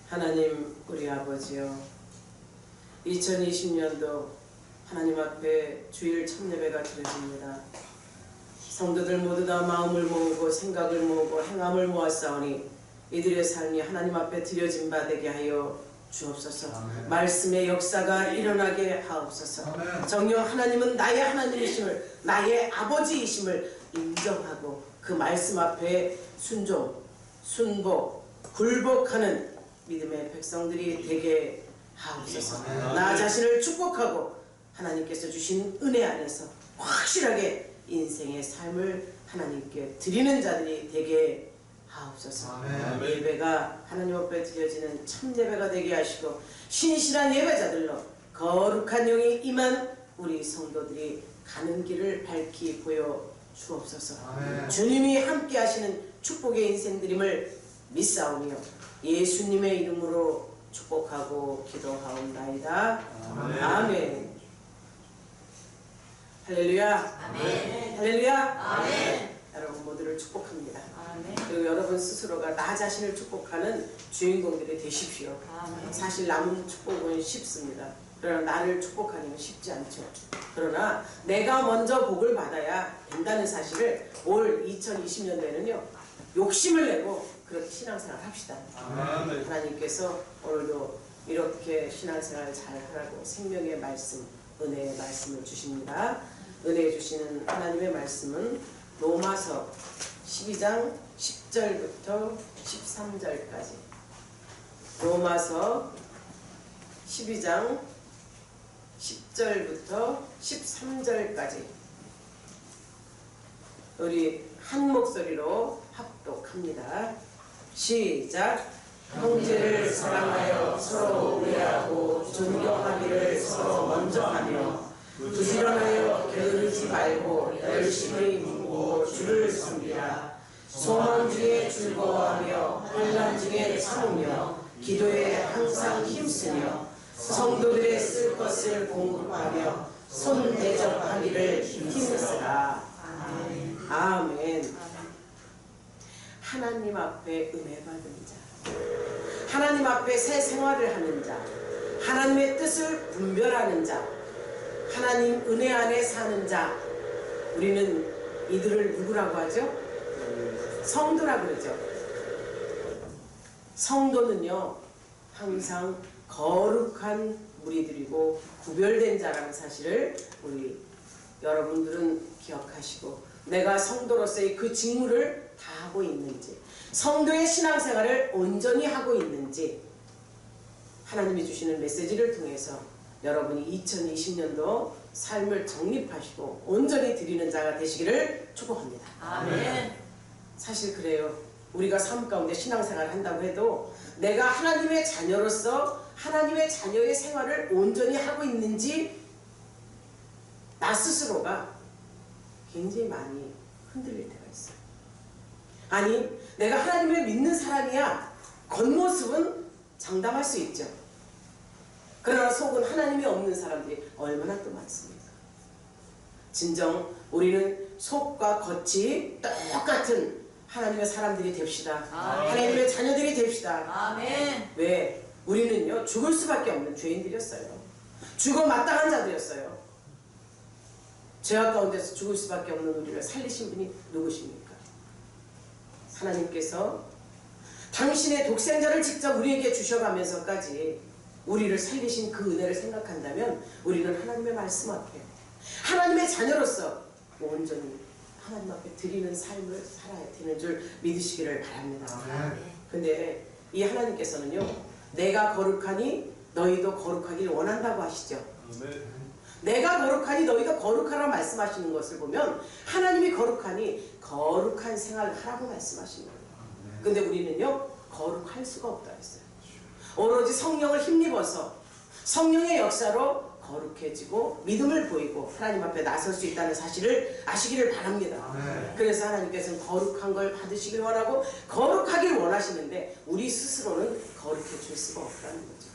하나님 우리 아버지요, 2020년도 하나님 앞에 주일 참예배가 드려집니다. 성도들 모두 다 마음을 모으고 생각을 모으고 행함을 모았사오니 이들의 삶이 하나님 앞에 드려진 바 되게 하여 주옵소서. 아멘. 말씀의 역사가 일어나게 하옵소서. 아멘. 정녕 하나님은 나의 하나님이심을, 나의 아버지이심을 인정하고 그 말씀 앞에 순종, 순복, 굴복하는 믿음의 백성들이 되게 하옵소서. 나 자신을 축복하고 하나님께서 주신 은혜 안에서 확실하게 인생의 삶을 하나님께 드리는 자들이 되게 하옵소서. 아멘. 예배가 하나님 앞에 드려지는 참 예배가 되게 하시고 신실한 예배자들로 거룩한 영이 임한 우리 성도들이 가는 길을 밝히 보여 주옵소서. 아멘. 주님이 함께 하시는 축복의 인생들임을 믿사오며 예수님의 이름으로 축복하고 기도하옵나이다. 아멘. 아멘. 할렐루야. 아멘. 할렐루야. 아멘. 여러분 모두를 축복합니다. 아멘. 그리고 여러분 스스로가 나 자신을 축복하는 주인공들이 되십시오. 아멘. 사실 남은 축복은 쉽습니다. 그러나 나를 축복하는 건 쉽지 않죠. 그러나 내가 먼저 복을 받아야 된다는 사실을 올 2020년도에는요 욕심을 내고 그렇게 신앙생활 합시다. 아멘. 하나님께서 오늘도 이렇게 신앙생활 잘 하라고 생명의 말씀, 은혜의 말씀을 주십니다. 은혜 주시는 하나님의 말씀은 로마서 12장 10절부터 13절까지, 로마서 12장 10절부터 13절까지 우리 한 목소리로 합독합니다. 시작. 형제를 사랑하여 서로 우애하고 존경하기를 서로 먼저 하며 부지런하여 게으르지 말고 열심히 묻고 주를 섬기라. 소망 중에 즐거워하며 환난 중에 참으며 기도에 항상 힘쓰며 성도들의 쓸 것을 공급하며 손 대접하기를 힘쓰라. 아멘. 아멘. 하나님 앞에 은혜 받은 자, 하나님 앞에 새 생활을 하는 자, 하나님의 뜻을 분별하는 자, 하나님 은혜 안에 사는 자, 우리는 이들을 누구라고 하죠? 성도라고 그러죠. 성도는요 항상 거룩한 무리들이고 구별된 자라는 사실을 우리 여러분들은 기억하시고, 내가 성도로서의 그 직무를 다 하고 있는지, 성도의 신앙생활을 온전히 하고 있는지 하나님이 주시는 메시지를 통해서 여러분이 2020년도 삶을 정립하시고 온전히 드리는 자가 되시기를 축복합니다. 아멘. 사실 그래요. 우리가 삶 가운데 신앙생활을 한다고 해도 내가 하나님의 자녀로서 하나님의 자녀의 생활을 온전히 하고 있는지 나 스스로가 굉장히 많이 흔들릴 때가 있어요. 아니, 내가 하나님을 믿는 사람이야. 겉모습은 장담할 수 있죠. 그러나 속은 하나님이 없는 사람들이 얼마나 또 많습니까? 진정 우리는 속과 겉이 똑같은 하나님의 사람들이 됩시다. 아멘. 하나님의 자녀들이 됩시다. 아멘. 왜? 우리는요 죽을 수밖에 없는 죄인들이었어요. 죽어 마땅한 자들이었어요. 죄악 가운데서 죽을 수밖에 없는 우리를 살리신 분이 누구십니까? 하나님께서 당신의 독생자를 직접 우리에게 주셔가면서까지 우리를 살리신 그 은혜를 생각한다면 우리는 하나님의 말씀 앞에 하나님의 자녀로서 온전히 하나님 앞에 드리는 삶을 살아야 되는 줄 믿으시기를 바랍니다. 근데 이 하나님께서는요 내가 거룩하니 너희도 거룩하기를 원한다고 하시죠. 내가 거룩하니 너희도 거룩하라고 말씀하시는 것을 보면 하나님이 거룩하니 거룩한 생활을 하라고 말씀하시는 거예요. 근데 우리는요 거룩할 수가 없다 했어요. 오로지 성령을 힘입어서 성령의 역사로 거룩해지고 믿음을 보이고 하나님 앞에 나설 수 있다는 사실을 아시기를 바랍니다. 그래서 하나님께서는 거룩한 걸 받으시길 원하고 거룩하길 원하시는데 우리 스스로는 거룩해질 수가 없다는 거죠.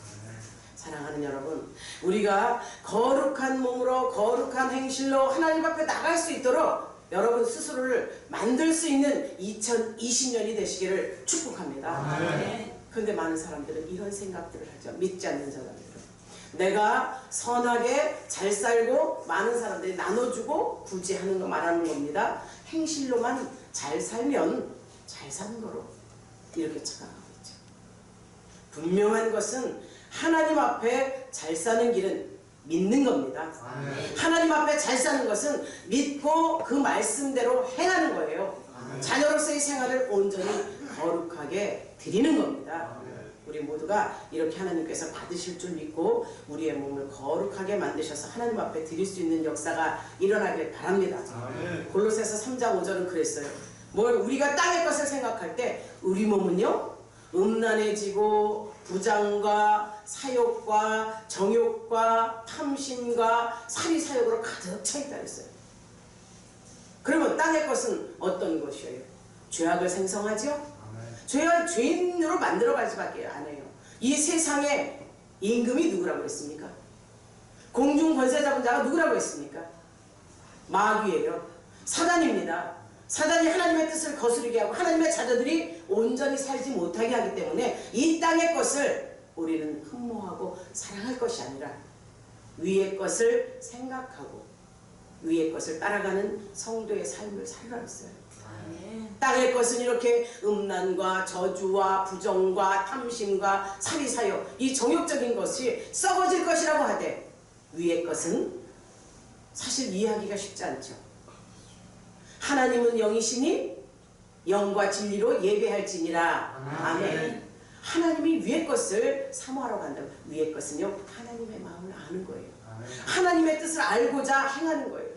사랑하는 여러분, 우리가 거룩한 몸으로 거룩한 행실로 하나님 앞에 나갈 수 있도록 여러분 스스로를 만들 수 있는 2020년이 되시기를 축복합니다. 그런데 많은 사람들은 이런 생각들을 하죠. 믿지 않는 사람들은. 내가 선하게 잘 살고 많은 사람들이 나눠주고 굳이 하는 거 말하는 겁니다. 행실로만 잘 살면 잘 사는 거로 이렇게 착각하고 있죠. 분명한 것은 하나님 앞에 잘 사는 길은 믿는 겁니다. 하나님 앞에 잘 사는 것은 믿고 그 말씀대로 행하는 거예요. 자녀로서의 생활을 온전히 거룩하게 드리는 겁니다. 우리 모두가 이렇게 하나님께서 받으실 줄 믿고 우리의 몸을 거룩하게 만드셔서 하나님 앞에 드릴 수 있는 역사가 일어나길 바랍니다. 골로새서 3장 5절은 그랬어요. 우리가 땅의 것을 생각할 때 우리 몸은요 음란해지고 부장과 사욕과 정욕과 탐심과 사리사욕으로 가득 차 있다 했어요. 그러면 땅의 것은 어떤 것이에요? 죄악을 생성하죠? 죄를 죄인으로 만들어갈 수밖에 안 해요. 이 세상의 임금이 누구라고 했습니까? 공중 권세 잡은 자가 누구라고 했습니까? 마귀예요. 사단입니다. 사단이 하나님의 뜻을 거스르게 하고 하나님의 자녀들이 온전히 살지 못하게 하기 때문에 이 땅의 것을 우리는 흠모하고 사랑할 것이 아니라 위의 것을 생각하고 위의 것을 따라가는 성도의 삶을 살으라 했어요. 땅의 것은 이렇게 음란과 저주와 부정과 탐심과 사리사욕 이 정욕적인 것이 썩어질 것이라고 하되 위의 것은 사실 이해하기가 쉽지 않죠. 하나님은 영이시니 영과 진리로 예배할지니라. 아멘. 하나님이 위의 것을 사모하러 간다면 위의 것은요 하나님의 마음을 아는 거예요. 하나님의 뜻을 알고자 행하는 거예요.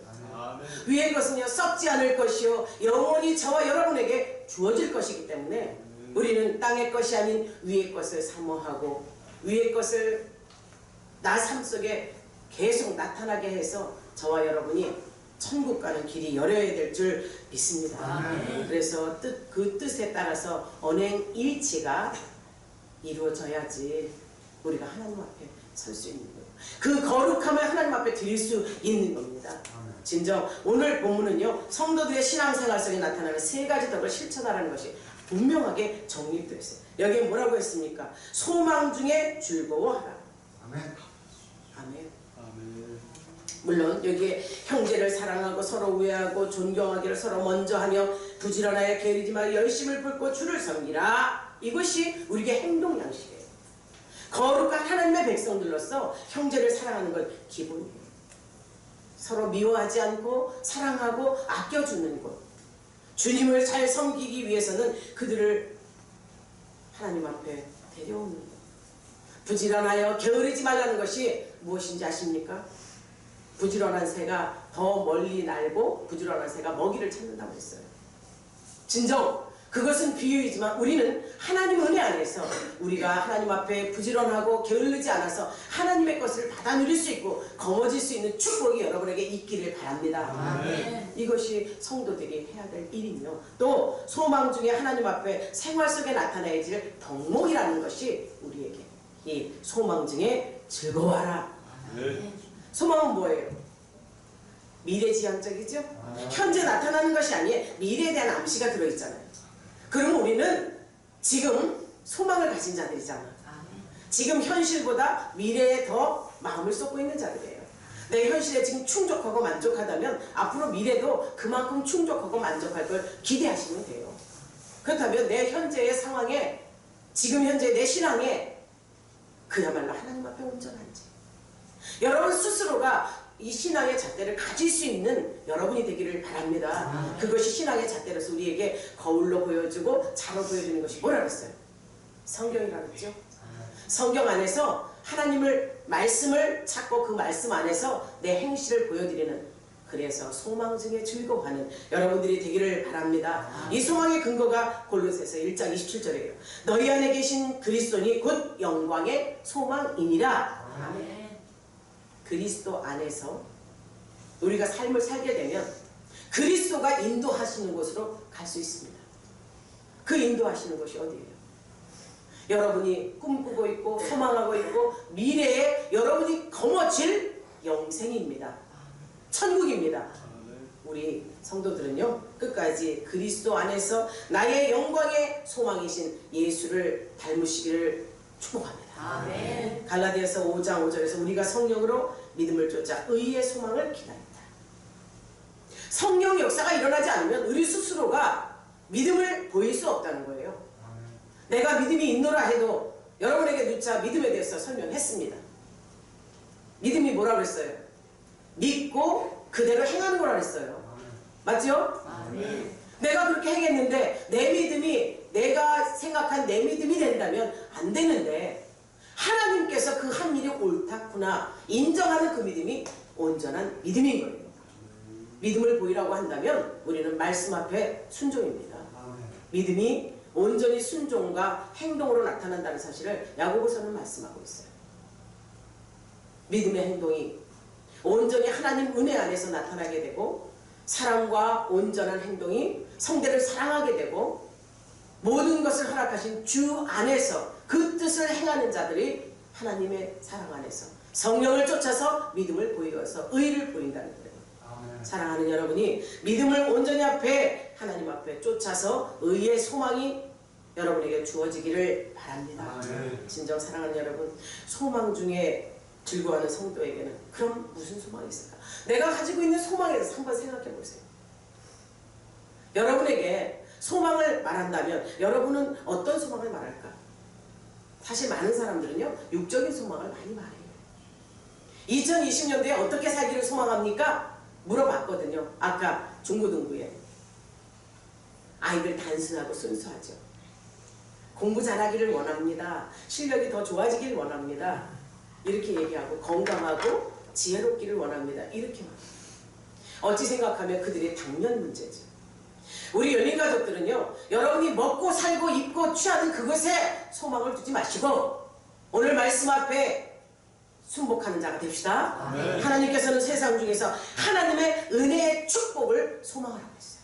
위의 것은요 썩지 않을 것이요 영원히 저와 여러분에게 주어질 것이기 때문에 우리는 땅의 것이 아닌 위의 것을 사모하고 위의 것을 나 삶 속에 계속 나타나게 해서 저와 여러분이 천국 가는 길이 열려야 될 줄 믿습니다. 그래서 그 뜻에 따라서 언행일치가 이루어져야지 우리가 하나님 앞에 설 수 있는 거예요. 그 거룩함을 하나님 앞에 드릴 수 있는 겁니다. 진정 오늘 본문은요 성도들의 신앙생활 속에 나타나는 세 가지 덕을 실천하라는 것이 분명하게 정립되어 있어요. 여기에 뭐라고 했습니까? 소망 중에 즐거워하라. 아멘. 아멘. 물론 여기에 형제를 사랑하고 서로 우애하고 존경하기를 서로 먼저 하며 부지런하여 게으르지 말고 열심을 붓고 주를 섬기라. 이것이 우리에게 행동 양식이에요. 거룩한 하나님의 백성들로서 형제를 사랑하는 건 기본이에요. 서로 미워하지 않고 사랑하고 아껴주는 것. 주님을 잘 섬기기 위해서는 그들을 하나님 앞에 데려오는 것. 부지런하여 게으르지 말라는 것이 무엇인지 아십니까? 부지런한 새가 더 멀리 날고 부지런한 새가 먹이를 찾는다고 했어요. 진정 그것은 비유이지만 우리는 하나님 은혜 안에서 우리가 하나님 앞에 부지런하고 게을르지 않아서 하나님의 것을 받아 누릴 수 있고 거머쥘 수 있는 축복이 여러분에게 있기를 바랍니다. 이것이 성도들이 해야 될 일이며 또 소망 중에 하나님 앞에 생활 속에 나타나야 될 덕목이라는 것이 우리에게 이 소망 중에 즐거워하라. 소망은 뭐예요? 미래지향적이죠? 현재 나타나는 것이 아니에요. 미래에 대한 암시가 들어있잖아요. 그럼 우리는 지금 소망을 가진 자들이잖아. 지금 현실보다 미래에 더 마음을 쏟고 있는 자들이에요. 내 현실에 지금 충족하고 만족하다면 앞으로 미래도 그만큼 충족하고 만족할 걸 기대하시면 돼요. 그렇다면 내 현재의 상황에 지금 현재 내 신앙에 그야말로 하나님 앞에 온전한지 여러분 스스로가 이 신앙의 잣대를 가질 수 있는 여러분이 되기를 바랍니다. 그것이 신앙의 잣대로서 우리에게 거울로 보여주고 자로 보여주는 것이 뭐라고 했어요? 성경이라고 했죠. 성경 안에서 하나님을 말씀을 찾고 그 말씀 안에서 내 행실을 보여드리는 그래서 소망 중에 즐거워하는 여러분들이 되기를 바랍니다. 이 소망의 근거가 골로새서 1장 27절이에요. 너희 안에 계신 그리스도니 곧 영광의 소망이니라. 아멘. 그리스도 안에서 우리가 삶을 살게 되면 그리스도가 인도하시는 곳으로 갈 수 있습니다. 그 인도하시는 곳이 어디예요? 여러분이 꿈꾸고 있고 소망하고 있고 미래에 여러분이 거머쥘 영생입니다. 천국입니다. 우리 성도들은요 끝까지 그리스도 안에서 나의 영광의 소망이신 예수를 닮으시기를 축복합니다. 아멘. 갈라디아서 5장 5절에서 우리가 성령으로 믿음을 쫓아 의의 소망을 기다린다. 성령 역사가 일어나지 않으면 우리 스스로가 믿음을 보일 수 없다는 거예요. 내가 믿음이 있노라 해도 여러분에게 누차 믿음에 대해서 설명했습니다. 믿음이 뭐라 그랬어요? 믿고 그대로 행하는 거라 그랬어요. 맞죠? 아멘. 내가 그렇게 행했는데 내 믿음이 내가 생각한 내 믿음이 된다면 안 되는데 하나님께서 그 한 일이 옳다구나 인정하는 그 믿음이 온전한 믿음인 거예요. 믿음을 보이라고 한다면 우리는 말씀 앞에 순종입니다. 믿음이 온전히 순종과 행동으로 나타난다는 사실을 야고보서는 말씀하고 있어요. 믿음의 행동이 온전히 하나님 은혜 안에서 나타나게 되고 사랑과 온전한 행동이 성대를 사랑하게 되고 모든 것을 허락하신 주 안에서 그 뜻을 행하는 자들이 하나님의 사랑 안에서 성령을 쫓아서 믿음을 보여서 의를 보인다는 거예요. 사랑하는 여러분이 믿음을 온전히 앞에 하나님 앞에 쫓아서 의의 소망이 여러분에게 주어지기를 바랍니다. 진정 사랑하는 여러분, 소망 중에 즐거워하는 성도에게는 그럼 무슨 소망이 있을까? 내가 가지고 있는 소망에 대해서 한번 생각해 보세요. 여러분에게 소망을 말한다면 여러분은 어떤 소망을 말할까? 사실 많은 사람들은요 육적인 소망을 많이 말해요. 2020년도에 어떻게 살기를 소망합니까? 물어봤거든요. 아까 중고등부에 아이들 단순하고 순수하죠. 공부 잘하기를 원합니다. 실력이 더 좋아지길 원합니다. 이렇게 얘기하고 건강하고 지혜롭기를 원합니다. 이렇게 말해요. 어찌 생각하면 그들의 당면 문제죠. 우리 연인가족들은요 여러분이 먹고 살고 입고 취하는 그것에 소망을 두지 마시고 오늘 말씀 앞에 순복하는 자가 됩시다. 아멘. 하나님께서는 세상 중에서 하나님의 은혜의 축복을 소망하라고 했어요.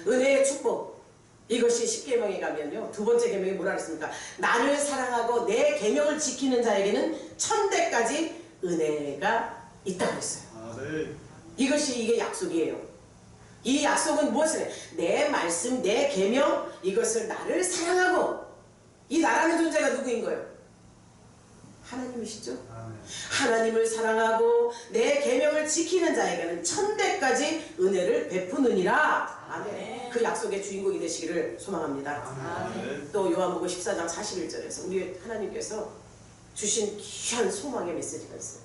은혜의 축복, 이것이 10계명에 가면요 두 번째 계명이 뭐라 그랬습니까? 나를 사랑하고 내 계명을 지키는 자에게는 천대까지 은혜가 있다고 했어요. 이것이 이게 약속이에요. 이 약속은 무엇이냐? 내 말씀, 내 계명, 이것을 나를 사랑하고 이 나라는 존재가 누구인 거예요? 하나님이시죠? 하나님을 사랑하고 내 계명을 지키는 자에게는 천대까지 은혜를 베푸느니라. 아멘. 그 약속의 주인공이 되시기를 소망합니다. 아멘. 또 요한복음 14장 41절에서 우리 하나님께서 주신 귀한 소망의 메시지가 있어요.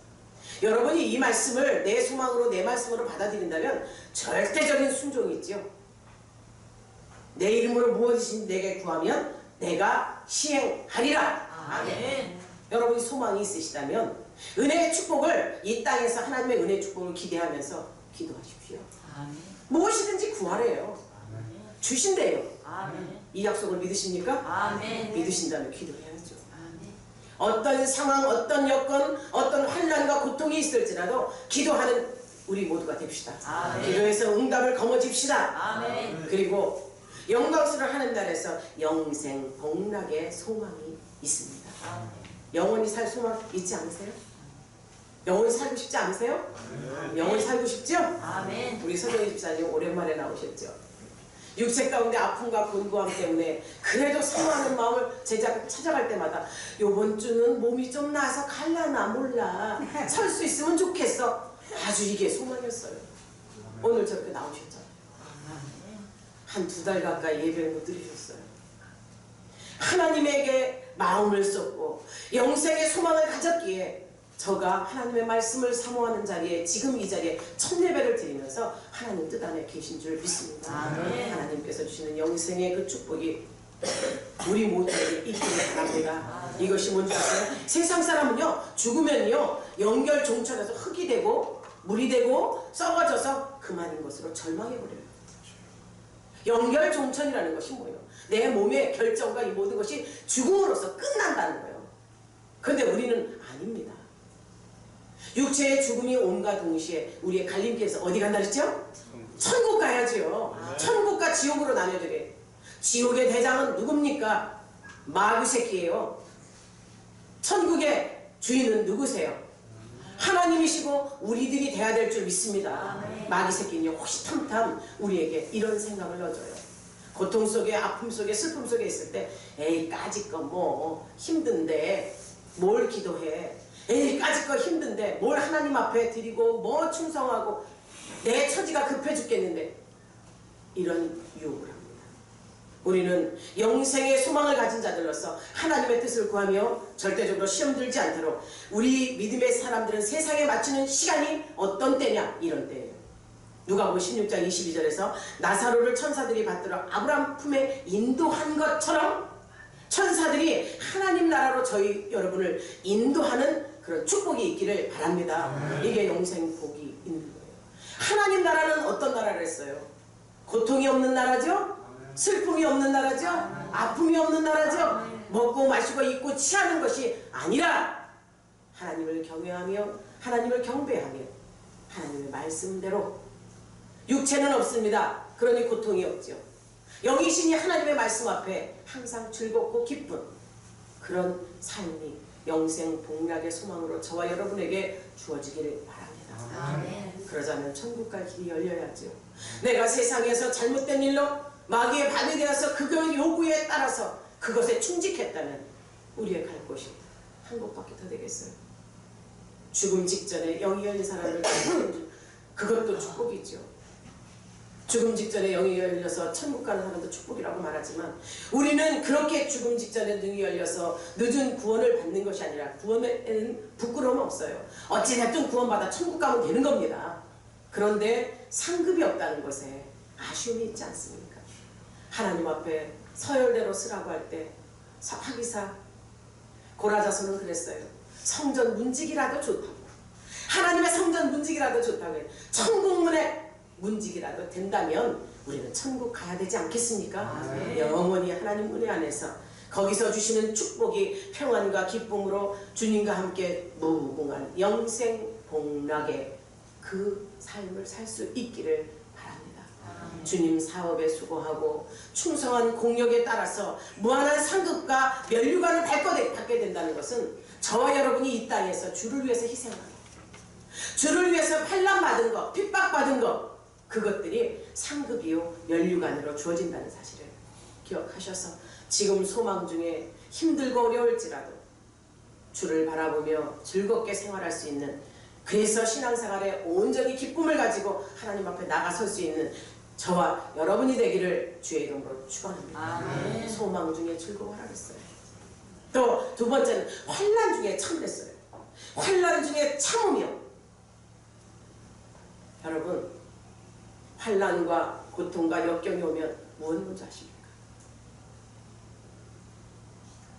여러분이 이 말씀을 내 소망으로 내 말씀으로 받아들인다면 절대적인 순종이 있지요. 내 이름으로 무엇이든 내게 구하면 내가 시행하리라. 아멘. 여러분이 소망이 있으시다면 은혜의 축복을 이 땅에서 하나님의 은혜의 축복을 기대하면서 기도하십시오. 아멘. 무엇이든지 구하래요. 주신대요. 아멘. 이 약속을 믿으십니까? 아멘. 믿으신다면 기도해야죠. 아멘. 어떤 상황, 어떤 여건, 어떤 환난과 고통이 있을지라도 기도하는 우리 모두가 됩시다. 아멘. 기도해서 응답을 거머쥡시다. 아멘. 그리고 영광스러운 하나님 나라에서 영생 복락의 소망이 있습니다. 아멘. 영원히 살 소망 있지 않으세요? 영원히 살고 싶지 않으세요? 영원히 살고 싶죠? 아멘. 우리 서정희 집사님 오랜만에 나오셨죠? 육체 가운데 아픔과 곤고함 때문에 그래도 사모하는 마음을 제자 찾아갈 때마다 요번 주는 몸이 좀 나아서 갈라나 몰라 설 수 있으면 좋겠어. 아주 이게 소망이었어요. 오늘 저렇게 나오셨잖아요. 한 2달 가까이 예배를 못 드리셨어요. 하나님에게 마음을 쏟고 영생의 소망을 가졌기에 저가 하나님의 말씀을 사모하는 자리에 지금 이 자리에 첫 예배를 드리면서 하나님 뜻 안에 계신 줄 믿습니다. 아멘. 하나님께서 주시는 영생의 그 축복이 우리 모두에게 있기를 바랍니다. 이것이 뭔지 아세요? 세상 사람은요 죽으면요 연결 종천에서 흙이 되고 물이 되고 썩어져서 그만인 것으로 절망해버려요. 연결 종천이라는 것이 뭐예요? 내 몸의 결정과 이 모든 것이 죽음으로써 끝난다는 거예요. 그런데 우리는 아닙니다. 육체의 죽음이 온과 동시에 우리의 갈림길에서 어디 간다 그랬죠? 천국 가야지요. 천국과 지옥으로 나뉘어져요. 지옥의 대장은 누굽니까? 마귀 새끼예요. 천국의 주인은 누구세요? 하나님이시고 우리들이 돼야 될 줄 믿습니다. 아멘. 마귀 새끼는 호시탐탐 우리에게 이런 생각을 넣어줘요. 고통 속에, 아픔 속에, 슬픔 속에 있을 때 에이 까짓 거 뭐 힘든데 뭘 기도해, 에이 까짓 거 힘든데 뭘 하나님 앞에 드리고 뭐 충성하고 내 처지가 급해 죽겠는데, 이런 유혹을 합니다. 우리는 영생의 소망을 가진 자들로서 하나님의 뜻을 구하며 절대적으로 시험 들지 않도록, 우리 믿음의 사람들은 세상에 맞추는 시간이 어떤 때냐, 이런 때예요. 누가복음 16장 22절에서 나사로를 천사들이 받들어 아브라함 품에 인도한 것처럼 천사들이 하나님 나라로 저희 여러분을 인도하는 그런 축복이 있기를 바랍니다. 이게 영생 복이 있는 거예요. 하나님 나라는 어떤 나라를 했어요? 고통이 없는 나라죠? 슬픔이 없는 나라죠? 아픔이 없는 나라죠? 먹고 마시고 입고 취하는 것이 아니라 하나님을 경외하며 하나님을 경배하며 하나님의 말씀대로, 육체는 없습니다. 그러니 고통이 없죠. 영이신이 하나님의 말씀 앞에 항상 즐겁고 기쁜 그런 삶이 영생 복락의 소망으로 저와 여러분에게 주어지기를 바랍니다. 아멘. 그러자면 천국 갈 길이 열려야죠. 내가 세상에서 잘못된 일로 마귀의 밤이 되어서 그 요구에 따라서 그것에 충직했다면 우리의 갈 곳이 한 곳밖에 더 되겠어요. 죽음 직전에 영이 열린 사람을 그것도 축복이죠. 죽음 직전에 영이 열려서 천국 가는 사람도 축복이라고 말하지만, 우리는 그렇게 죽음 직전에 눈이 열려서 늦은 구원을 받는 것이 아니라, 구원에는 부끄러움 없어요. 어찌됐든 구원받아 천국 가면 되는 겁니다. 그런데 상급이 없다는 것에 아쉬움이 있지 않습니까? 하나님 앞에 서열대로 쓰라고 할 때 화기사 고라자손은 그랬어요. 성전 문지기라도 좋다고, 하나님의 성전 문지기라도 좋다고 해요. 천국문에 문지기라도 된다면 우리는 천국 가야 되지 않겠습니까? 영원히 하나님 은혜 안에서 거기서 주시는 축복이 평안과 기쁨으로 주님과 함께 무궁한 영생 복락의 그 삶을 살 수 있기를 바랍니다. 주님 사업에 수고하고 충성한 공력에 따라서 무한한 상급과 면류관을 받게 된다는 것은 저와 여러분이 이 땅에서 주를 위해서 희생하는 것, 주를 위해서 환난받은 것, 핍박받은 것, 그것들이 상급이요 면류관으로 주어진다는 사실을 기억하셔서 지금 소망 중에 힘들고 어려울지라도 주를 바라보며 즐겁게 생활할 수 있는, 그래서 신앙생활에 온전히 기쁨을 가지고 하나님 앞에 나가설 수 있는 저와 여러분이 되기를 주의 이름으로 축원합니다. 아멘. 소망 중에 즐거워하라 그랬어요. 또 두 번째는 환난 중에 참으랬어요. 환난 중에 참으며. 여러분, 환난과 고통과 역경이 오면 무엇 먼저 하십니까?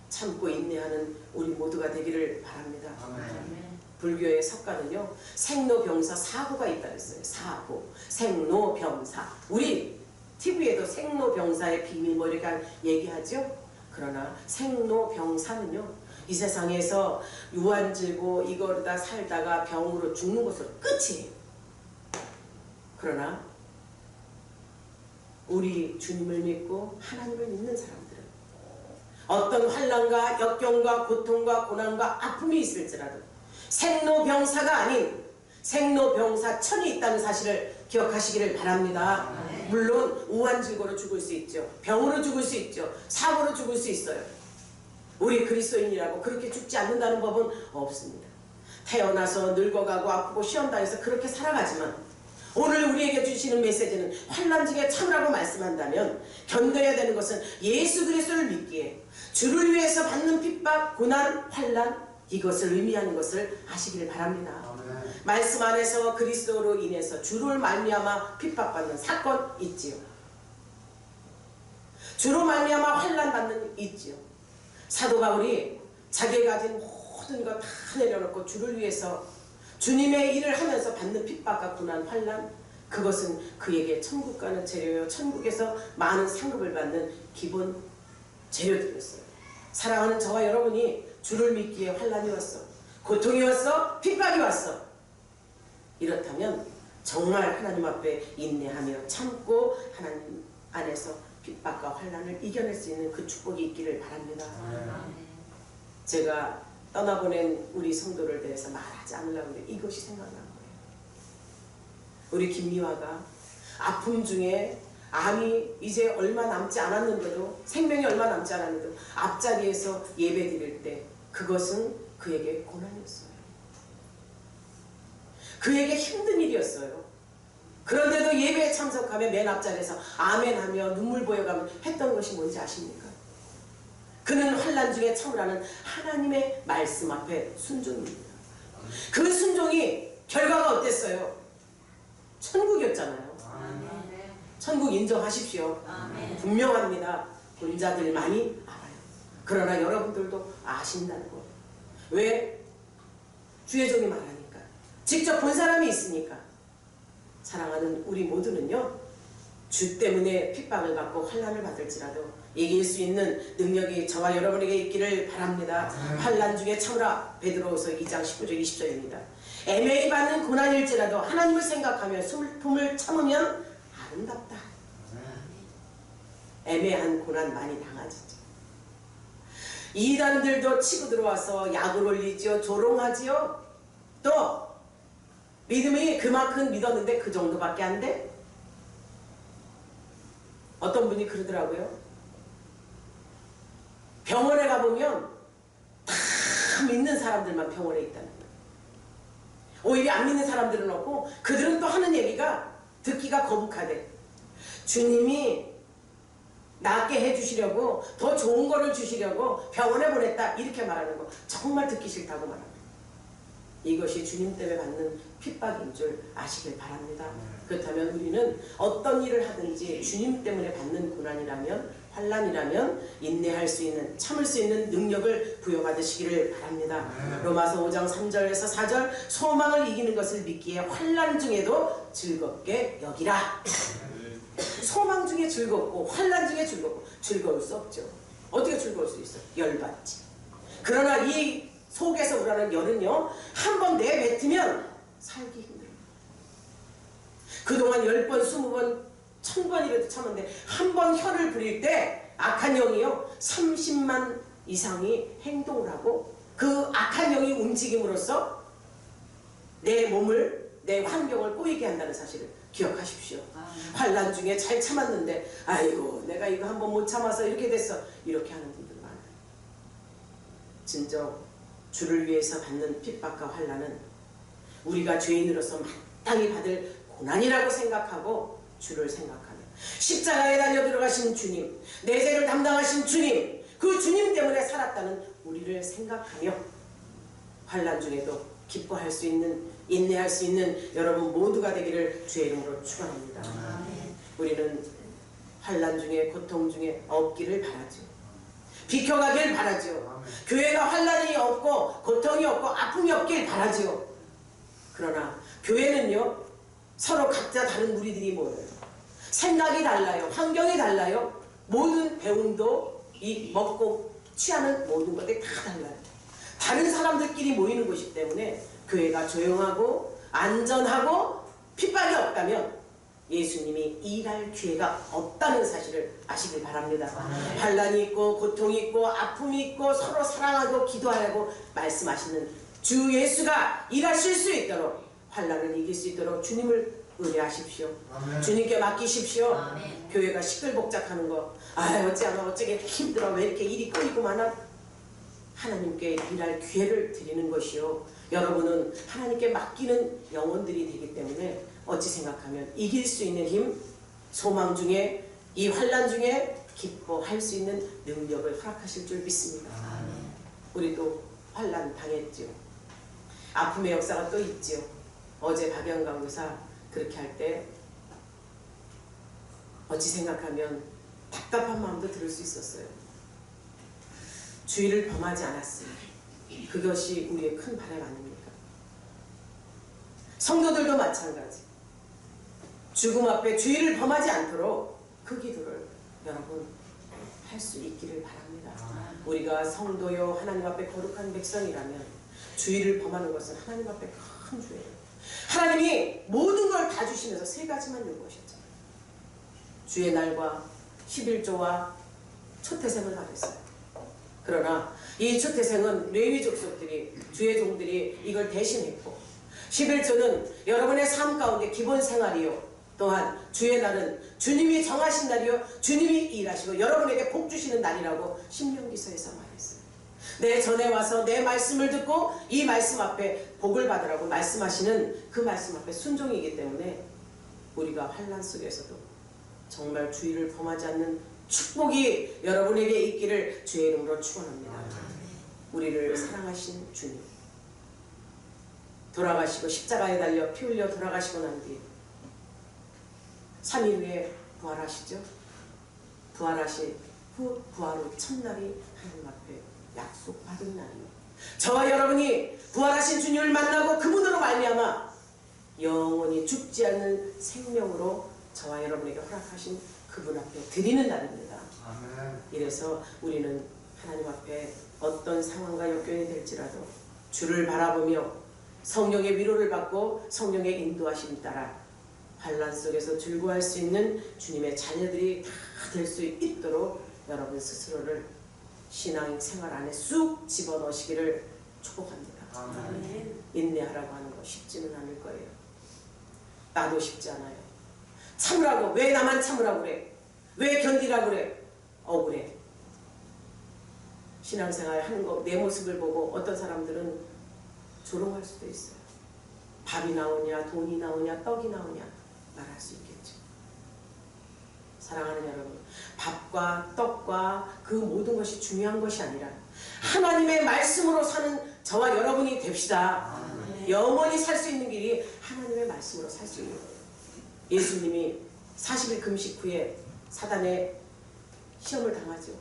참고 인내하는 우리 모두가 되기를 바랍니다. 아멘. 불교의 석가는요, 생로병사 사고가 있다 그랬어요. 사고, 생로병사. 우리 TV에도 생로병사의 비밀 뭐 이렇게 얘기하죠. 그러나 생로병사는요, 이 세상에서 유한질고 이거다 살다가 병으로 죽는 것으로 끝이에요. 그러나 우리 주님을 믿고 하나님을 믿는 사람들은 어떤 환난과 역경과 고통과 고난과 아픔이 있을지라도 생로병사가 아닌 생로병사천이 있다는 사실을 기억하시기를 바랍니다. 물론 우한질고로 죽을 수 있죠. 병으로 죽을 수 있죠. 사고로 죽을 수 있어요. 우리 그리스도인이라고 그렇게 죽지 않는다는 법은 없습니다. 태어나서 늙어가고 아프고 시험당해서 그렇게 살아가지만, 오늘 우리에게 주시는 메시지는 환난 중에 참으라고 말씀한다면 견뎌야 되는 것은 예수 그리스도를 믿기에 주를 위해서 받는 핍박, 고난, 환난, 이것을 의미하는 것을 아시기를 바랍니다. 말씀 안에서 그리스도로 인해서 주를 말미암아 핍박받는 사건 있지요. 주로 말미암아 환난받는 있지요. 사도 바울이 자기가 가진 모든 것 다 내려놓고 주를 위해서 주님의 일을 하면서 받는 핍박과 고난, 환난, 그것은 그에게 천국 가는 재료요, 천국에서 많은 상급을 받는 기본 재료들이었어요. 사랑하는 저와 여러분이 주를 믿기에 환난이 왔어, 고통이 왔어, 핍박이 왔어. 이렇다면 정말 하나님 앞에 인내하며 참고 하나님 안에서 핍박과 환난을 이겨낼 수 있는 그 축복이 있기를 바랍니다. 제가 떠나보낸 우리 성도를 대해서 말하지 않으려고 해요. 이것이 생각난 거예요. 우리 김미화가 아픔 중에 암이 이제 얼마 남지 않았는데도, 생명이 얼마 남지 않았는데도 앞자리에서 예배 드릴 때 그것은 그에게 고난이었어요. 그에게 힘든 일이었어요. 그런데도 예배에 참석하며 맨 앞자리에서 아멘하며 눈물 보여가며 했던 것이 뭔지 아십니까? 그는 환난 중에 참으라는 하나님의 말씀 앞에 순종입니다. 그 순종이 결과가 어땠어요? 천국이었잖아요. 아멘. 천국 인정하십시오. 아멘. 분명합니다. 본자들만이 알아요. 그러나 여러분들도 아신다는 거. 왜? 주의 종이 말하니까. 직접 본 사람이 있으니까. 사랑하는 우리 모두는요, 주 때문에 핍박을 받고 환난을 받을지라도 이길 수 있는 능력이 저와 여러분에게 있기를 바랍니다. 환난 중에 참으라. 베드로후서 2장 19절 20절입니다. 애매히 받는 고난일지라도 하나님을 생각하며 슬픔을 참으면 아름답다. 애매한 고난 많이 당하시죠. 이단들도 치고 들어와서 약을 올리죠. 조롱하지요. 또 믿음이 그만큼 믿었는데 그 정도밖에 안 돼? 어떤 분이 그러더라고요. 병원에 가보면 다 믿는 사람들만 병원에 있다는 거예요. 오히려 안 믿는 사람들은 없고, 그들은 또 하는 얘기가 듣기가 거북하대. 주님이 낫게 해주시려고, 더 좋은 거를 주시려고 병원에 보냈다, 이렇게 말하는 거 정말 듣기 싫다고 말합니다. 이것이 주님 때문에 받는 핍박인 줄 아시길 바랍니다. 그렇다면 우리는 어떤 일을 하든지 주님 때문에 받는 고난이라면, 환난이라면 인내할 수 있는, 참을 수 있는 능력을 부여받으시기를 바랍니다. 로마서 5장 3절에서 4절, 소망을 이기는 것을 믿기에 환난 중에도 즐겁게 여기라. 소망 중에 즐겁고 환난 중에 즐겁고, 즐거울 수 없죠. 어떻게 즐거울 수 있어? 열받지. 그러나 이 속에서 우라는 열은요, 한번 내뱉으면 살기 힘들어요. 그동안 10번, 20번, 1000번이라도 참았는데 한 번 혀를 부릴 때 악한 영이요 30만 이상이 행동을 하고, 그 악한 영이 움직임으로써 내 몸을, 내 환경을 꼬이게 한다는 사실을 기억하십시오. 환난 중에 잘 참았는데 아이고 내가 이거 한번 못 참아서 이렇게 됐어, 이렇게 하는 분들 많아요. 진정 주를 위해서 받는 핍박과 환난은 우리가 죄인으로서 마땅히 받을 고난이라고 생각하고 주를 생각하며, 십자가에 달려 들어가신 주님, 내 죄를 담당하신 주님, 그 주님 때문에 살았다는 우리를 생각하며 환난 중에도 기뻐할 수 있는, 인내할 수 있는 여러분 모두가 되기를 주의 이름으로 축원합니다. 우리는 환난 중에, 고통 중에 없기를 바라죠. 비켜가길 바라죠. 교회가 환난이 없고 고통이 없고 아픔이 없길 바라죠. 그러나 교회는요, 서로 각자 다른 무리들이 모여요. 생각이 달라요. 환경이 달라요. 모든 배움도, 이 먹고 취하는 모든 것들이 다 달라요. 다른 사람들끼리 모이는 곳이기 때문에 교회가 조용하고 안전하고 핍박이 없다면 예수님이 일할 기회가 없다는 사실을 아시길 바랍니다. 환난이 있고 고통이 있고 아픔이 있고 서로 사랑하고 기도하고 말씀하시는 주 예수가 일하실 수 있도록, 환난을 이길 수 있도록 주님을 의뢰하십시오. 아멘. 주님께 맡기십시오. 아멘. 교회가 시끌벅적하는 거, 어쩌게 힘들어, 왜 이렇게 일이 꼬이고 많아? 하나님께 일할 기회를 드리는 것이요, 여러분은 하나님께 맡기는 영혼들이 되기 때문에 어찌 생각하면 이길 수 있는 힘, 소망 중에, 이 환난 중에 기뻐할 수 있는 능력을 허락하실 줄 믿습니다. 아멘. 우리도 환난 당했죠. 아픔의 역사가 또 있죠. 어제 박영강 교사 그렇게 할 때 어찌 생각하면 답답한 마음도 들을 수 있었어요. 주의를 범하지 않았으니 그것이 우리의 큰 바람 아닙니까? 성도들도 마찬가지. 죽음 앞에 주의를 범하지 않도록 그 기도를 여러분 할 수 있기를 바랍니다. 우리가 성도요 하나님 앞에 거룩한 백성이라면 주의를 범하는 것은 하나님 앞에 큰 죄예요. 하나님이 모든 걸 다 주시면서 세 가지만 요구하셨잖아요. 주의 날과 11조와 초태생을 받았어요. 그러나 이 초태생은 레위 족속들이, 주의 종들이 이걸 대신했고, 11조는 여러분의 삶 가운데 기본 생활이요, 또한 주의 날은 주님이 정하신 날이요 주님이 일하시고 여러분에게 복 주시는 날이라고 신명기서에서 말했어요. 내 전에 와서 내 말씀을 듣고 이 말씀 앞에 복을 받으라고 말씀하시는 그 말씀 앞에 순종이기 때문에 우리가 환난 속에서도 정말 주의를 범하지 않는 축복이 여러분에게 있기를 주의 이름으로 축원합니다. 우리를 사랑하신 주님, 돌아가시고 십자가에 달려 피 흘려 돌아가시고 난 뒤에 3일 후에 부활하시죠. 부활하신 후 부활 후 첫날이 하나님 앞에 약속받은 날이요, 저와 여러분이 부활하신 주님을 만나고 그분으로 말미암아 영원히 죽지 않는 생명으로 저와 여러분에게 허락하신 그분 앞에 드리는 날입니다. 아멘. 이래서 우리는 하나님 앞에 어떤 상황과 역경이 될지라도 주를 바라보며 성령의 위로를 받고 성령의 인도하심 따라 환난 속에서 즐거워할 수 있는 주님의 자녀들이 다 될 수 있도록 여러분 스스로를 신앙 생활 안에 쑥 집어넣으시기를 축복합니다. 아멘. 인내하라고 하는 거 쉽지는 않을 거예요. 나도 쉽지 않아요. 참으라고, 왜 나만 참으라고 그래? 왜 견디라고 그래? 억울해. 신앙생활 하는 거, 내 모습을 보고 어떤 사람들은 조롱할 수도 있어요. 밥이 나오냐, 돈이 나오냐, 떡이 나오냐 말할 수 있겠죠. 사랑하는 여러분, 밥과 떡과 그 모든 것이 중요한 것이 아니라 하나님의 말씀으로 사는 저와 여러분이 됩시다. 영원히 살 수 있는 길이 하나님의 말씀으로 살 수 있는 거예요. 예수님이 40일 금식 후에 사단의 시험을 당하죠.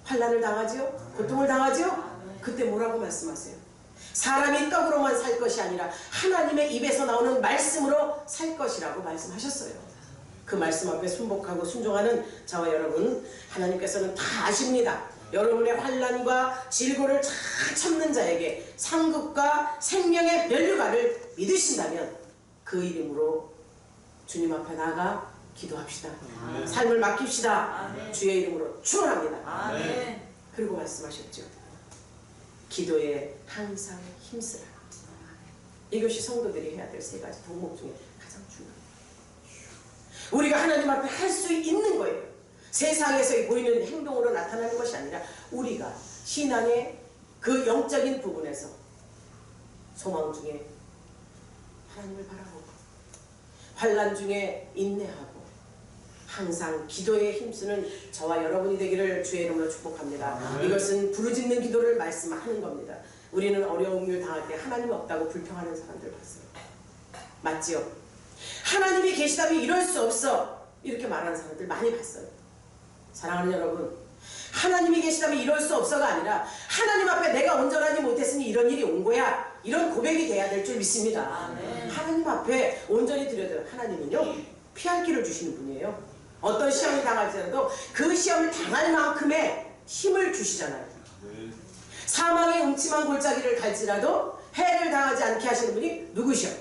환난을 당하죠. 고통을 당하죠. 그때 뭐라고 말씀하세요? 사람이 떡으로만 살 것이 아니라 하나님의 입에서 나오는 말씀으로 살 것이라고 말씀하셨어요. 그 말씀 앞에 순복하고 순종하는 저와 여러분, 하나님께서는 다 아십니다. 여러분의 환난과 질고를 잘 참는 자에게 상급과 생명의 면류관을 믿으신다면 그 이름으로 주님 앞에 나가 기도합시다. 아멘. 삶을 맡깁시다. 아멘. 주의 이름으로 축원합니다. 아멘. 그리고 말씀하셨죠. 기도에 항상 힘쓰라. 이것이 성도들이 해야 될 세 가지 덕목 중에 가장 중요해요. 우리가 하나님 앞에 할 수 있는 거예요. 세상에서 보이는 행동으로 나타나는 것이 아니라 우리가 신앙의 그 영적인 부분에서 소망 중에 하나님을 바라보고 환난 중에 인내하고 항상 기도에 힘쓰는 저와 여러분이 되기를 주의 이름으로 축복합니다. 아멘. 이것은 부르짖는 기도를 말씀하는 겁니다. 우리는 어려움을 당할 때 하나님 없다고 불평하는 사람들 봤어요. 맞지요? 하나님이 계시다면 이럴 수 없어 이렇게 말하는 사람들 많이 봤어요. 사랑하는 여러분, 하나님이 계시다면 이럴 수 없어가 아니라 하나님 앞에 내가 온전하지 못했으니 이런 일이 온 거야, 이런 고백이 돼야 될 줄 믿습니다. 아멘. 하나님 앞에 온전히 드려도 하나님은요 피할 길을 주시는 분이에요. 어떤 시험을 당할지라도 그 시험을 당할 만큼의 힘을 주시잖아요. 네. 사망의 음침한 골짜기를 갈지라도 해를 당하지 않게 하시는 분이 누구시요?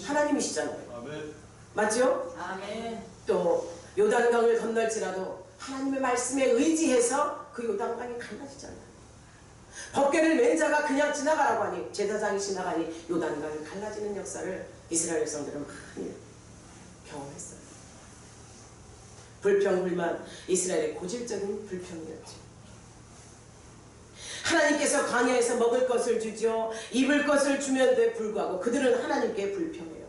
하나님이시잖아요. 아멘. 맞죠? 아멘. 또 요단강을 건널지라도 하나님의 말씀에 의지해서 그 요단강이 갈라지잖아요. 법궤를 맨 자가 그냥 지나가라고 하니, 제사장이 지나가니 요단강이 갈라지는 역사를 이스라엘 백성들은 많이 경험했어요. 불평불만, 이스라엘의 고질적인 불평이었죠. 하나님께서 광야에서 먹을 것을 주죠, 입을 것을 주면도 불구하고 그들은 하나님께 불평해요.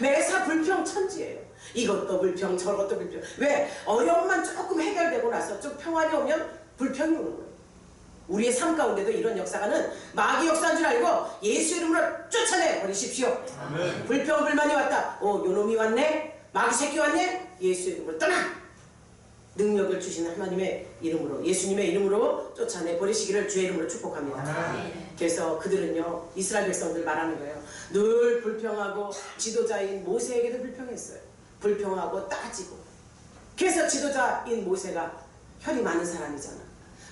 매사 불평천지예요. 이것도 불평, 저것도 불평. 왜? 어려움만 조금 해결되고 나서 좀 평안이 오면 불평이 오는 거예요. 우리의 삶 가운데도 이런 역사가는 마귀 역사인 줄 알고 예수 이름으로 쫓아내 버리십시오. 아멘. 불평 불만이 왔다. 요놈이 왔네? 마귀 새끼 왔네? 예수 이름으로 떠나! 능력을 주시는 하나님의 이름으로, 예수님의 이름으로 쫓아내 버리시기를 주의 이름으로 축복합니다. 아멘. 그래서 그들은요, 이스라엘 백성들 말하는 거예요. 늘 불평하고 지도자인 모세에게도 불평했어요. 불평하고 따지고. 그래서 지도자인 모세가 혈이 많은 사람이잖아.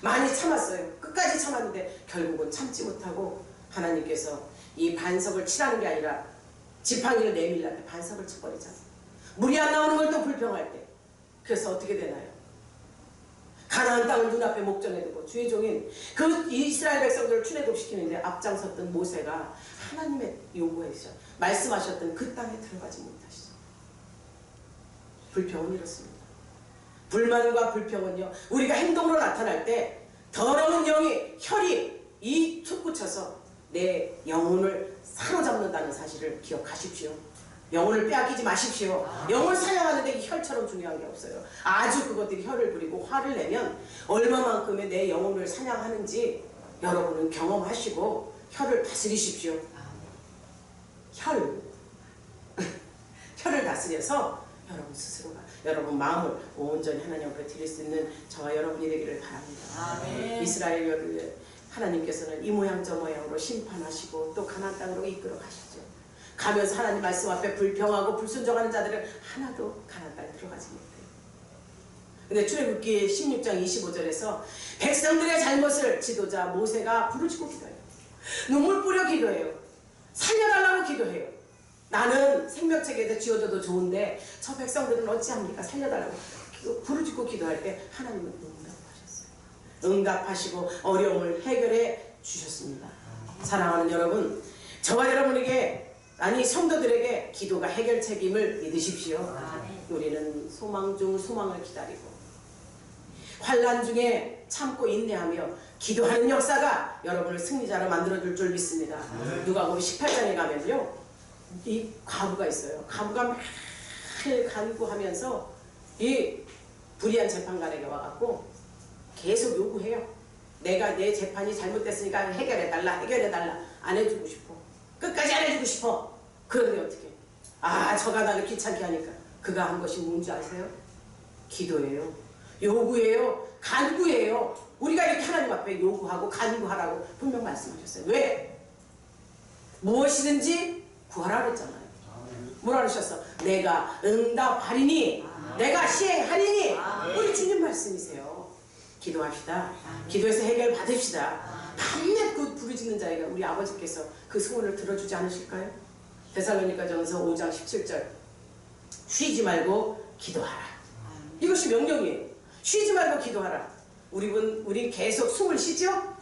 많이 참았어요. 끝까지 참았는데 결국은 참지 못하고 하나님께서 이 반석을 치라는 게 아니라 지팡이를 내밀라 때 반석을 쳐버리잖아. 물이 안 나오는 걸 또 불평할 때. 그래서 어떻게 되나요? 가나안 땅을 눈앞에 목전에 두고 주의 종인 그 이스라엘 백성들을 출애굽시키는데 앞장섰던 모세가 하나님의 요구에서 말씀하셨던 그 땅에 들어가지 못하시죠. 불평은 이렇습니다. 불만과 불평은요, 우리가 행동으로 나타날 때 더러운 영이 혈이 이 솟구쳐서 내 영혼을 사로잡는다는 사실을 기억하십시오. 영혼을 빼앗기지 마십시오. 영혼을 사냥하는데 이 혈처럼 중요한 게 없어요. 아주 그것들이 혈을 부리고 화를 내면 얼마만큼의 내 영혼을 사냥하는지 여러분은 경험하시고 혈을 다스리십시오. 혈을 다스려서 여러분 스스로가 여러분 마음을 온전히 하나님 앞에 드릴 수 있는 저와 여러분이 되기를 바랍니다. 아멘. 이스라엘을 하나님께서는 이 모양 저 모양으로 심판하시고 또 가나안 땅으로 이끌어 가시죠. 가면서 하나님 말씀 앞에 불평하고 불순종하는 자들은 하나도 가나안 땅에 들어가지 못해요. 근데 출애굽기 16장 25절에서 백성들의 잘못을 지도자 모세가 부르짖고 기도해요. 눈물 뿌려 기도해요. 살려달라고 기도해요. 나는 생명책에도 지어져도 좋은데 저 백성들은 어찌합니까? 살려달라고 부르짖고 기도할 때 하나님은 응답하셨어요. 응답하시고 어려움을 해결해 주셨습니다. 사랑하는 여러분, 저와 여러분에게 아니 성도들에게 기도가 해결 책임을 믿으십시오. 우리는 소망 중 소망을 기다리고 환난 중에 참고 인내하며 기도하는 역사가 여러분을 승리자로 만들어줄 줄 믿습니다. 누가복음 18장에 가면요, 이 과부가 있어요. 과부가 매일 간구하면서 이 불의한 재판관에게 와갖고 계속 요구해요. 내가 내 재판이 잘못됐으니까 해결해달라. 안 해주고 싶어. 끝까지 안 해주고 싶어. 그런데 어떻게? 저가 나를 귀찮게 하니까 그가 한 것이 뭔지 아세요? 기도예요. 요구예요. 간구예요. 우리가 이렇게 하나님 앞에 요구하고 간구하라고 분명 말씀하셨어요. 왜? 무엇이든지 구하라 그랬잖아요. 뭐라 그러셨어? 내가 응답하리니, 내가 시행하리니. 우리 주님 말씀이세요. 기도합시다. 기도해서 해결 받읍시다. 밤낮 그 부르짖는 자에게 우리 아버지께서 그 소원을 들어주지 않으실까요? 데살로니가전서 5장 17절 쉬지 말고 기도하라. 이것이 명령이에요. 쉬지 말고 기도하라. 우리 계속 숨을 쉬죠?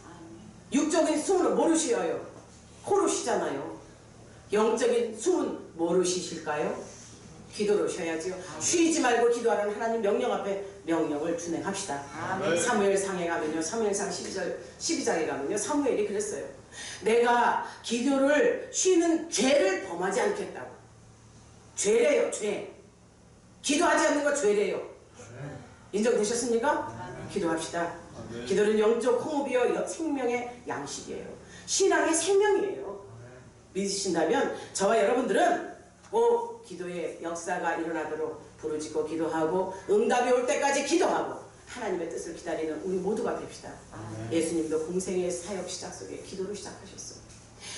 육적인 숨은 뭐로 쉬어요? 코로 쉬잖아요. 영적인 숨은 뭐로 쉬실까요? 기도로 쉬어야지요. 쉬지 말고 기도하라는 하나님 명령 앞에 명령을 준행합시다. 사무엘상에 가면요, 사무엘상 12장에 가면요, 사무엘이 그랬어요. 내가 기도를 쉬는 죄를 범하지 않겠다고. 죄래요, 죄. 기도하지 않는 거 죄래요. 인정되셨습니까? 기도합시다. 기도는 영적 호흡이요, 생명의 양식이에요. 신앙의 생명이에요. 믿으신다면 저와 여러분들은 꼭 기도의 역사가 일어나도록 부르짖고 기도하고 응답이 올 때까지 기도하고 하나님의 뜻을 기다리는 우리 모두가 됩시다. 예수님도 공생의 사역 시작 속에 기도를 시작하셨어요.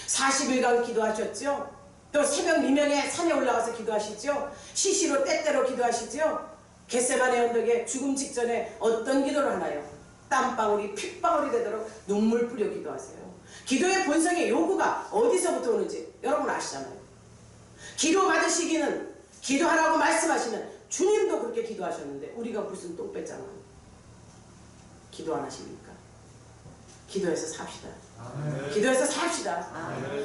40일간 기도하셨죠. 또 새벽 미명에 산에 올라가서 기도하시죠. 시시로 때때로 기도하시죠. 겟세마네 언덕에 죽음 직전에 어떤 기도를 하나요? 땀방울이 핏방울이 되도록 눈물 뿌려 기도하세요. 기도의 본성의 요구가 어디서부터 오는지 여러분 아시잖아요. 기도 받으시기는 기도하라고 말씀하시는 주님도 그렇게 기도하셨는데 우리가 무슨 똥 뺐잖아요. 기도 안 하십니까? 기도해서 삽시다. 기도해서 삽시다.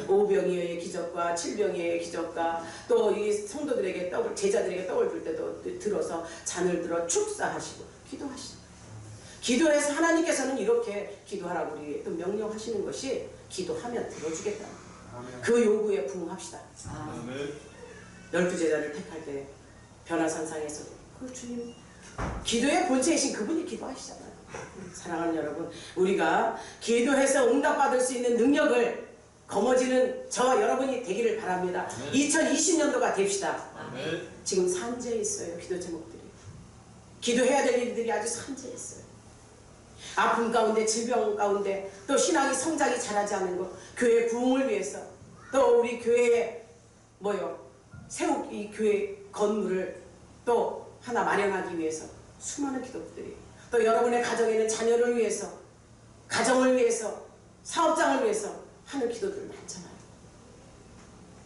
오병이어의 기적과 칠병이어의 기적과 또 이 성도들에게 떡을, 제자들에게 떡을 줄 때도 들어서 잔을 들어 축사하시고 기도하시다. 기도해서 하나님께서는 이렇게 기도하라고 우리에게 또 명령하시는 것이 기도하면 들어주겠다. 그 요구에 부응합시다. 12제자를 택할 때 변화산상에서 그 주님 기도의 본체이신 그분이 기도하시잖아요. 사랑하는 여러분, 우리가 기도해서 응답받을 수 있는 능력을 거머쥐는 저와 여러분이 되기를 바랍니다. 2020년도가 됩시다. 지금 산재에 있어요. 기도 제목들이. 기도해야 될 일들이 아주 산재에 있어요. 아픔 가운데, 질병 가운데, 또 신앙이 성장이 잘하지 않는 것, 교회 부흥을 위해서, 또 우리 교회에 세우 이 교회 건물을 또 하나 마련하기 위해서 수많은 기도들이, 또 여러분의 가정에는 자녀를 위해서, 가정을 위해서, 사업장을 위해서 하는 기도들 많잖아요.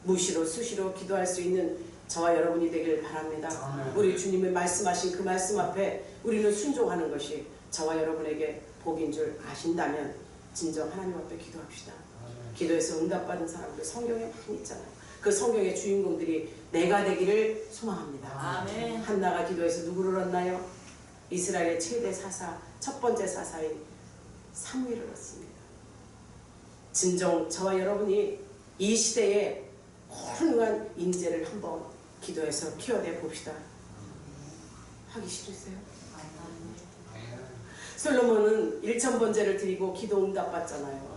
무시로 수시로 기도할 수 있는 저와 여러분이 되길 바랍니다. 우리 주님의 말씀하신 그 말씀 앞에 우리는 순종하는 것이 저와 여러분에게 복인 줄 아신다면 진정 하나님 앞에 기도합시다. 기도해서 응답받은 사람들 성경에 많이 있잖아요. 그 성경의 주인공들이 내가 되기를 소망합니다. 아멘. 한나가 기도해서 누구를 얻나요? 이스라엘의 최대 사사, 첫 번째 사사인 사무엘을 얻습니다. 진정 저와 여러분이 이 시대에 훌륭한 인재를 한번 기도해서 키워내 봅시다. 하기 싫으세요? 솔로몬은 1000번제를 드리고 기도 응답받잖아요.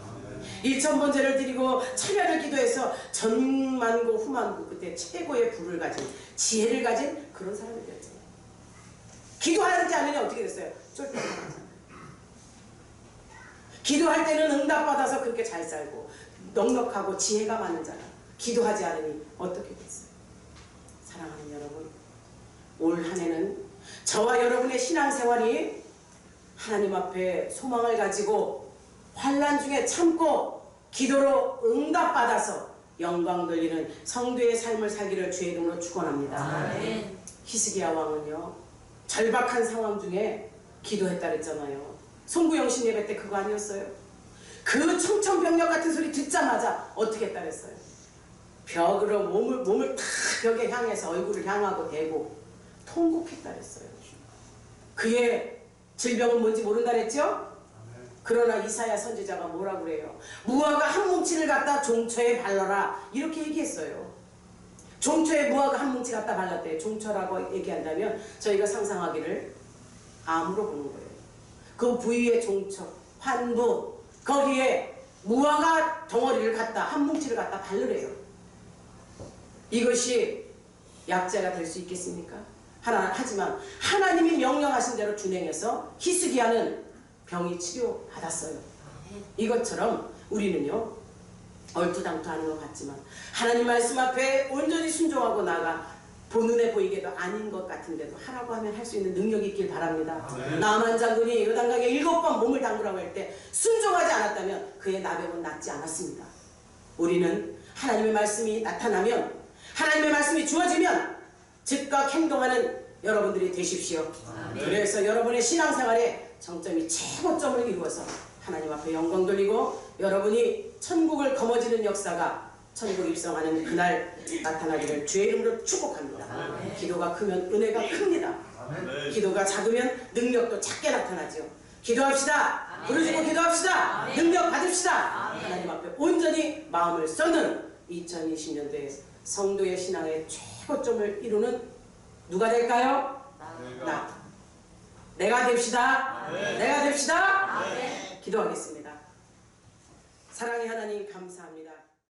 1000번제를 드리고 찬양을 기도해서 전만고 후만고 그때 최고의 부를 가진 지혜를 가진 그런 사람이 되었잖아요. 기도하지 않으면 어떻게 됐어요? 쫄딱하잖아요. 기도할 때는 응답받아서 그렇게 잘 살고 넉넉하고 지혜가 많은 자라. 기도하지 않으니 어떻게 됐어요? 사랑하는 여러분, 올 한 해는 저와 여러분의 신앙생활이 하나님 앞에 소망을 가지고 환난 중에 참고 기도로 응답받아서 영광 돌리는 성도의 삶을 살기를 주의 이름으로 축원합니다. 아멘. 히스기야 왕은요 절박한 상황 중에 기도했다 그랬잖아요. 송구영신 예배 때 그거 아니었어요? 그 청천벽력 같은 소리 듣자마자 어떻게 했다 그랬어요? 벽으로 몸을 탁 벽에 향해서 얼굴을 향하고 대고 통곡했다 그랬어요. 그의 질병은 뭔지 모른다 그랬죠? 그러나 이사야 선지자가 뭐라고 그래요? 무화과 한 뭉치를 갖다 종처에 발라라 이렇게 얘기했어요. 종처에 무화과 한 뭉치 갖다 발랐대요. 종처라고 얘기한다면 저희가 상상하기를 암으로 보는 거예요. 그 부위의 종처, 환부 거기에 무화과 덩어리를 갖다 한 뭉치를 갖다 바르래요. 이것이 약자가 될 수 있겠습니까? 하지만 하나님이 명령하신 대로 준행해서 히스기야는 병이 치료받았어요. 이것처럼 우리는요 얼토당토하는 것 같지만 하나님 말씀 앞에 온전히 순종하고 나가 본눈에 보이게도 아닌 것 같은데도 하라고 하면 할 수 있는 능력이 있길 바랍니다. 나만 장군이 요단강에 7번 몸을 담그라고 할 때 순종하지 않았다면 그의 나병은 낫지 않았습니다. 우리는 하나님의 말씀이 나타나면 하나님의 말씀이 주어지면 즉각 행동하는 여러분들이 되십시오. 그래서 여러분의 신앙생활에 정점이 최고점을 이루어서 하나님 앞에 영광 돌리고 여러분이 천국을 거머쥐는 역사가 천국 입성하는 그날 나타나기를 주의 이름으로 축복합니다. 기도가 크면 은혜가 큽니다. 기도가 작으면 능력도 작게 나타나죠. 기도합시다. 부르짖고 기도합시다. 능력 받읍시다. 하나님 앞에 온전히 마음을 쏟는 2020년도에 성도의 신앙의 최고점을 이루는 누가 될까요? 내가 됩시다. 내가 됩시다. 기도하겠습니다. 사랑의 하나님 감사합니다.